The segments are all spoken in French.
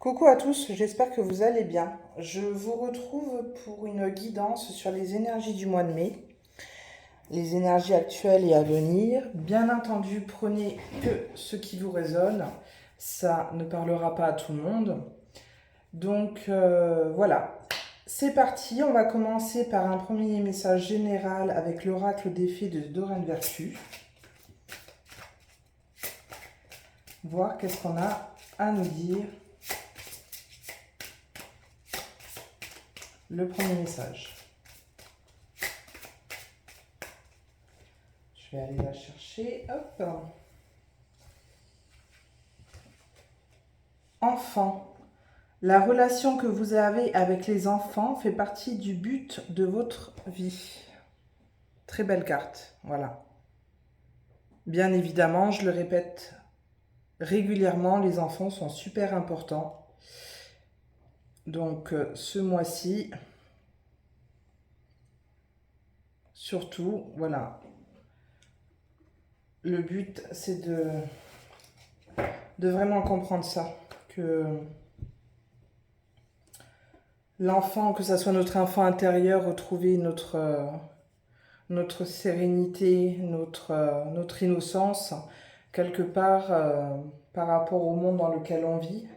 Coucou à tous, j'espère que vous allez bien. Je vous retrouve pour une guidance sur les énergies du mois de mai, les énergies actuelles et à venir. Bien entendu, prenez que ce qui vous résonne, ça ne parlera pas à tout le monde. Donc voilà, c'est parti, on va commencer par un premier message général avec l'oracle des fées de Doreen Vertu. Voir qu'est-ce qu'on a à nous dire. Le premier message. Je vais aller la chercher. Hop. Enfant. La relation que vous avez avec les enfants fait partie du but de votre vie. Très belle carte. Voilà. Bien évidemment, je le répète régulièrement, les enfants sont super importants. Donc ce mois-ci, surtout, voilà. Le but, c'est de vraiment comprendre ça. Que l'enfant, que ça soit notre enfant intérieur, retrouver notre sérénité, notre innocence, quelque part par rapport au monde dans lequel on vit,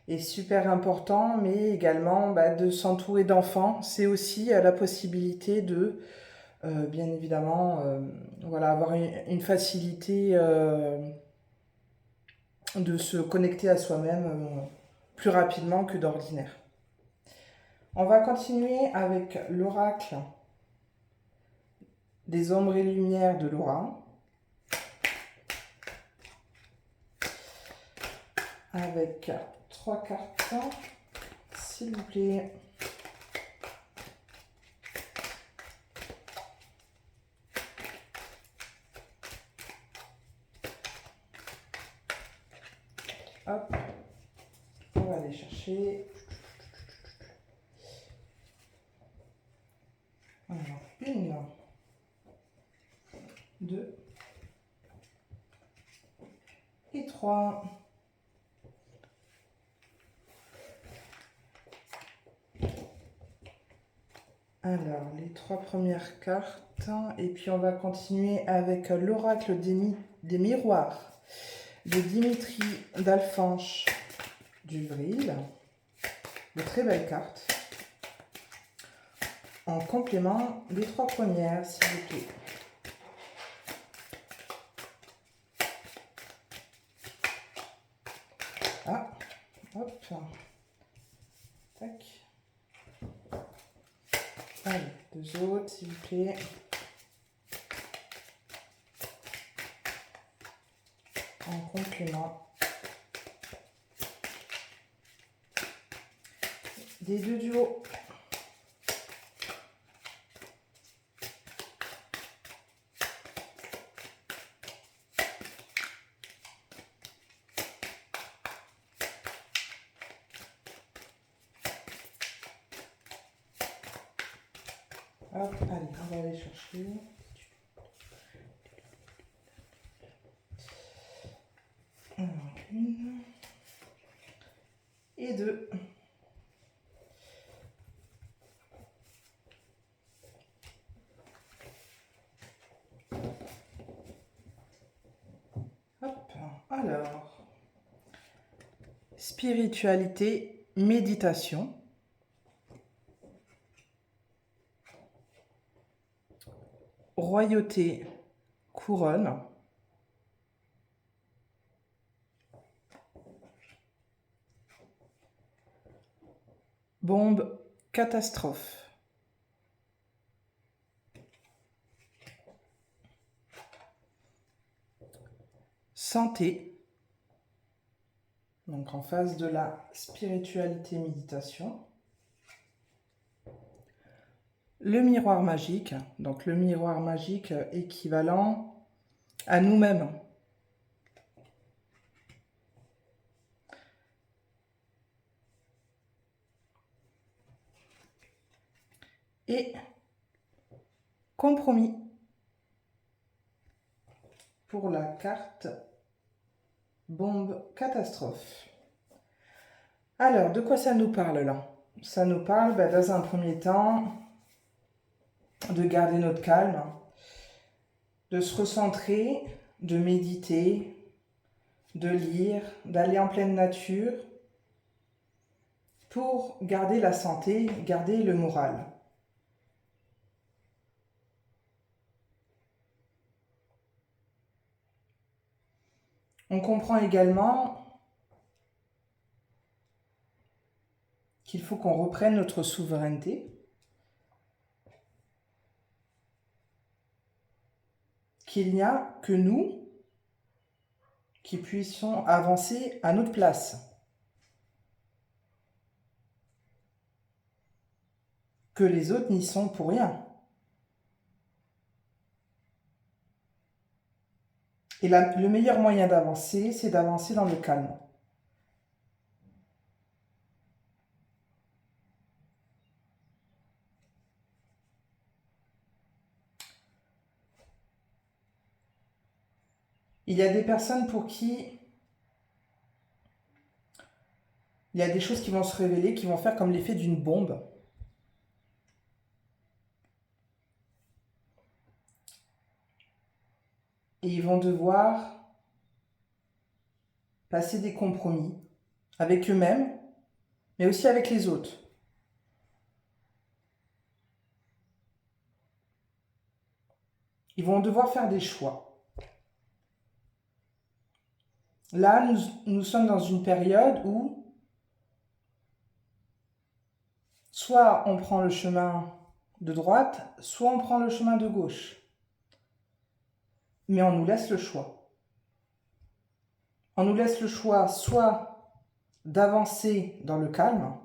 est super important, mais également de s'entourer d'enfants. C'est aussi la possibilité de, bien évidemment, voilà, avoir une facilité de se connecter à soi-même plus rapidement que d'ordinaire. On va continuer avec l'oracle des ombres et lumières de Laura, avec 3 cartes, s'il vous plaît. Hop, on va aller chercher. Alors, 1, 2 et 3. Alors, les 3 premières cartes. Et puis, on va continuer avec l'oracle des miroirs de Dimitri d'Alfanche d'Uvril. De très belles cartes. En complément des 3 premières, s'il vous plaît. Ah, hop. Tac. Allez, 2 autres, s'il vous plaît. En complément des 2 duos. Hop, allez, on va aller chercher. Alors, 1 et 2. Hop, alors, spiritualité, méditation. Royauté, couronne. Bombe, catastrophe. Santé. Donc en face de la spiritualité, méditation. Le miroir magique. Donc le miroir magique équivalent à nous-mêmes. Et compromis pour la carte bombe catastrophe. Alors, de quoi ça nous parle là? Ça nous parle, dans un premier temps, de garder notre calme, de se recentrer, de méditer, de lire, d'aller en pleine nature pour garder la santé, garder le moral. On comprend également qu'il faut qu'on reprenne notre souveraineté, qu'il n'y a que nous qui puissions avancer à notre place, que les autres n'y sont pour rien. Et le meilleur moyen d'avancer, c'est d'avancer dans le calme. Il y a des personnes pour qui il y a des choses qui vont se révéler, qui vont faire comme l'effet d'une bombe. Et ils vont devoir passer des compromis avec eux-mêmes, mais aussi avec les autres. Ils vont devoir faire des choix. Là, nous sommes dans une période où soit on prend le chemin de droite, soit on prend le chemin de gauche. Mais on nous laisse le choix. On nous laisse le choix soit d'avancer dans le calme,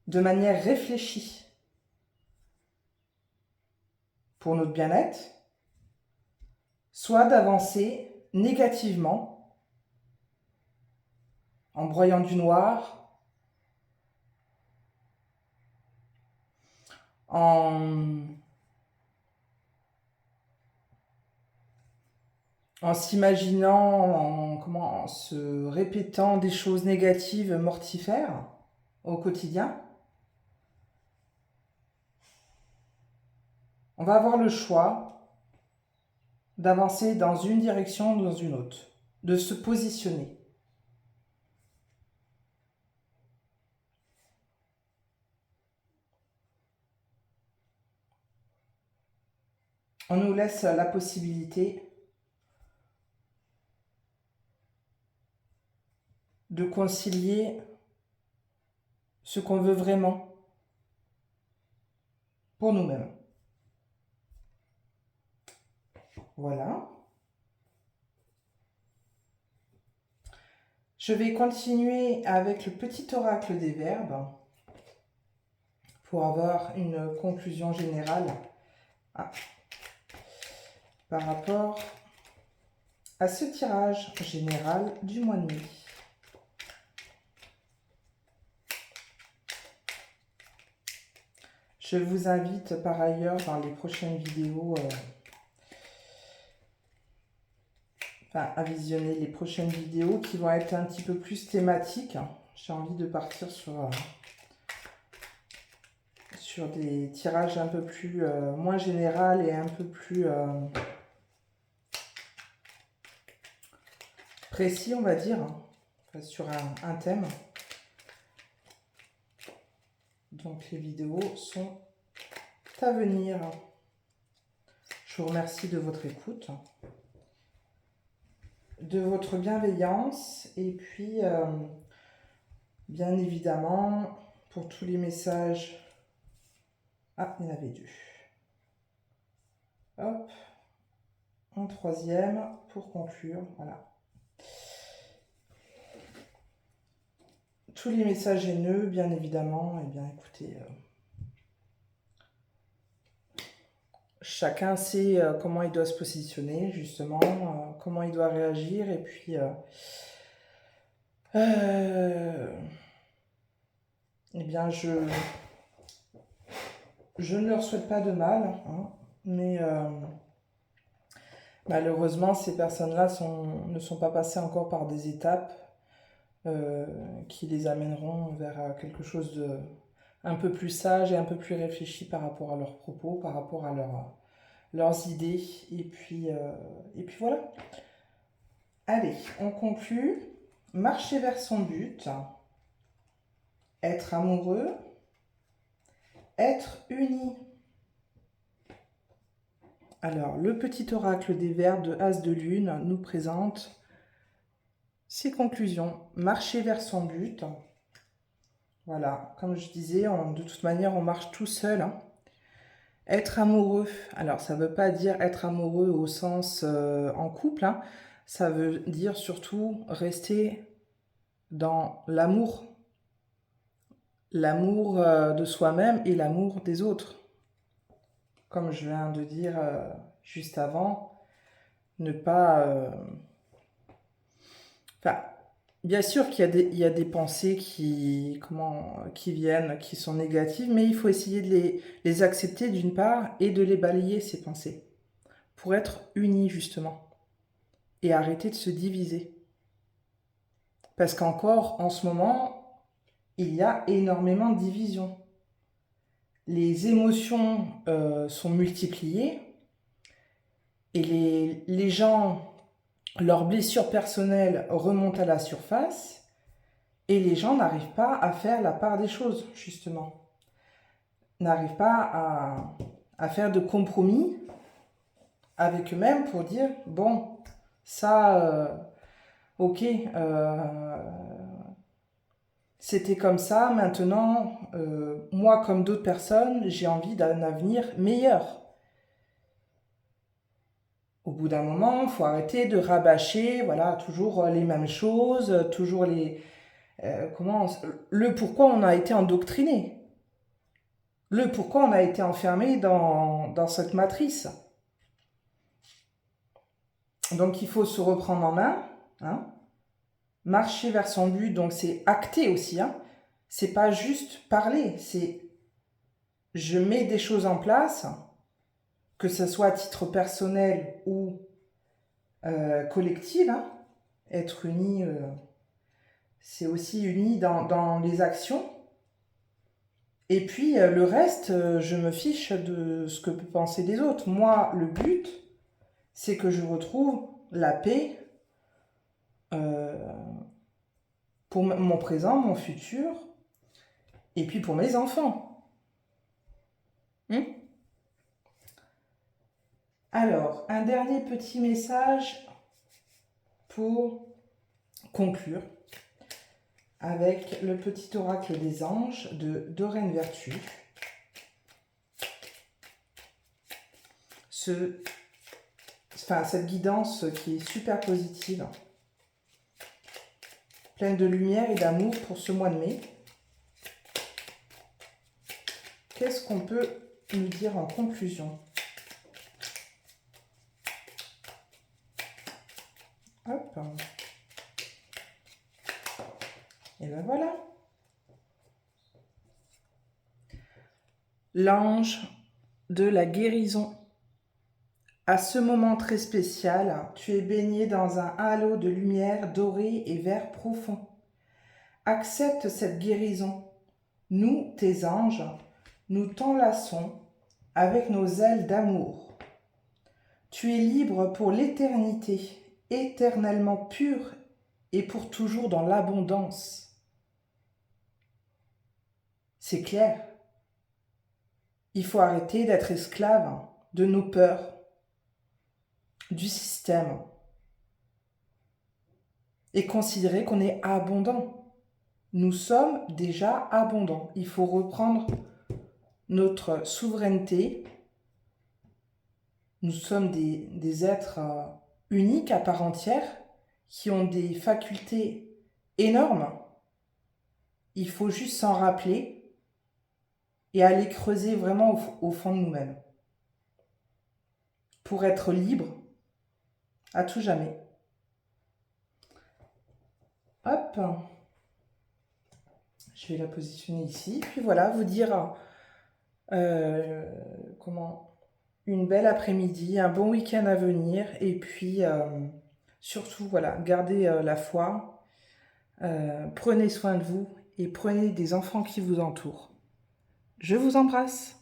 de manière réfléchie pour notre bien-être, soit d'avancer négativement en broyant du noir, en s'imaginant, en se répétant des choses négatives mortifères au quotidien. On va avoir le choix d'avancer dans une direction ou dans une autre, de se positionner. On nous laisse la possibilité de concilier ce qu'on veut vraiment pour nous-mêmes. Voilà. Je vais continuer avec le petit oracle des verbes pour avoir une conclusion générale par rapport à ce tirage général du mois de mai. Je vous invite par ailleurs dans les prochaines vidéos à visionner les prochaines vidéos qui vont être un petit peu plus thématiques. J'ai envie de partir sur des tirages un peu plus moins général et un peu plus précis, on va dire, sur un thème. Donc les vidéos sont à venir. Je vous remercie de votre écoute, de votre bienveillance et puis bien évidemment pour tous les messages. Ah, il y en avait deux. Hop, un troisième pour conclure, voilà. Tous les messages haineux, bien évidemment, eh bien écoutez, chacun sait comment il doit se positionner, justement, comment il doit réagir, et puis eh bien je ne leur souhaite pas de mal, hein, mais malheureusement ces personnes-là ne sont pas passées encore par des étapes qui les amèneront vers quelque chose de un peu plus sage et un peu plus réfléchi par rapport à leurs propos, par rapport à leurs idées. Et puis voilà. Allez, on conclut. Marcher vers son but, être amoureux, être uni. Alors, le petit oracle des verbes de As de Lune nous présente ses conclusions. Marcher vers son but. Voilà, comme je disais, de toute manière, on marche tout seul. Hein. Être amoureux, alors ça ne veut pas dire être amoureux au sens en couple, hein. Ça veut dire surtout rester dans l'amour. L'amour de soi-même et l'amour des autres. Comme je viens de dire juste avant, ne pas... Enfin, bien sûr qu'il y a des pensées qui viennent, qui sont négatives, mais il faut essayer de les accepter d'une part et de les balayer, ces pensées, pour être unis justement, et arrêter de se diviser. Parce qu'encore, en ce moment, il y a énormément de divisions. Les émotions sont multipliées, et les gens, leurs blessures personnelles remontent à la surface, et les gens n'arrivent pas à faire la part des choses, justement. N'arrivent pas à faire de compromis avec eux-mêmes pour dire, bon, ça, ok, c'était comme ça, maintenant, moi comme d'autres personnes, j'ai envie d'un avenir meilleur. Au bout d'un moment, il faut arrêter de rabâcher, voilà, toujours les mêmes choses, toujours le pourquoi on a été endoctriné, le pourquoi on a été enfermé dans cette matrice. Donc il faut se reprendre en main, hein, marcher vers son but, donc c'est acter aussi, hein. C'est pas juste parler, c'est je mets des choses en place, que ce soit à titre personnel ou collectif, hein. Être uni, c'est aussi uni dans les actions. Et puis le reste, je me fiche de ce que peuvent penser les autres. Moi, le but, c'est que je retrouve la paix pour mon présent, mon futur, et puis pour mes enfants. Alors, un dernier petit message pour conclure avec le petit oracle des anges de Doreen Vertu. Cette guidance qui est super positive, pleine de lumière et d'amour pour ce mois de mai. Qu'est-ce qu'on peut nous dire en conclusion? Hop. Et ben voilà. L'ange de la guérison. À ce moment très spécial, tu es baigné dans un halo de lumière dorée et vert profond. Accepte cette guérison. Nous, tes anges, nous t'enlaçons avec nos ailes d'amour. Tu es libre pour l'éternité, éternellement pur et pour toujours dans l'abondance. C'est clair. Il faut arrêter d'être esclave de nos peurs, du système, et considérer qu'on est abondant. Nous sommes déjà abondants. Il faut reprendre notre souveraineté. Nous sommes des êtres uniques à part entière qui ont des facultés énormes. Il faut juste s'en rappeler et aller creuser vraiment au fond de nous-mêmes pour être libre à tout jamais. Hop, je vais la positionner ici, puis voilà, vous dire une belle après-midi, un bon week-end à venir, et puis surtout, voilà, gardez la foi, Prenez soin de vous et prenez des enfants qui vous entourent. Je vous embrasse.